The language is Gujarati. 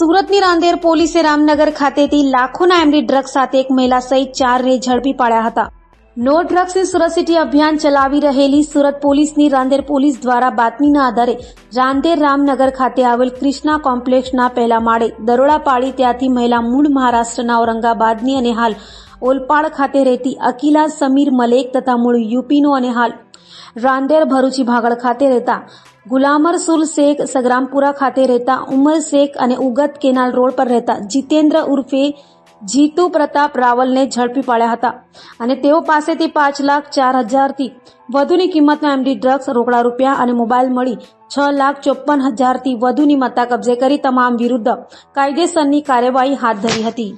સુરતની રાંદેર પોલીસે રામનગર ખાતેથી લાખોના એમડી ડ્રગ્સ સાથે એક મહિલા સહિત 4ને ઝડપી પાડ્યા હતા। નો ડ્રગ્સની સુરત સિટી અભિયાન ચલાવી રહેલી સુરત પોલીસની રાંદેર પોલીસ દ્વારા બાતમીના આધારે રાંદેર રામનગર ખાતે આવેલ ક્રિષ્ના કોમ્પ્લેક્સના પહેલા માળે દરોડા પાડી ત્યાંથી મહિલા મૂળ મહારાષ્ટ્રના ઔરંગાબાદની અને હાલ ઓલપાડ ખાતે રહેતી અકીલા સમીર મલેક તથા મૂળ યુપીનો અને હાલ રાંદેર ભરૂચી ભાગળ ખાતે રહેતા ગુલામ રસૂલ શેખ, સગરામપુરા ખાતે રહેતા ઉમર શેખ અને ઉગત કેનાલ રોડ પર રહેતા જીતેન્દ્ર ઉર્ફે જીતુ પ્રતાપ રાવલને ઝડપી પાડ્યા હતા અને તેઓ પાસેથી 5,04,000થી વધુની કિંમતના એમડી ડ્રગ્સ, રોકડા રૂપિયા અને મોબાઈલ મળી 6,54,000થી વધુની મત્તા કબજે કરી તમામ વિરુદ્ધ કાયદેસરની કાર્યવાહી હાથ ધરી હતી।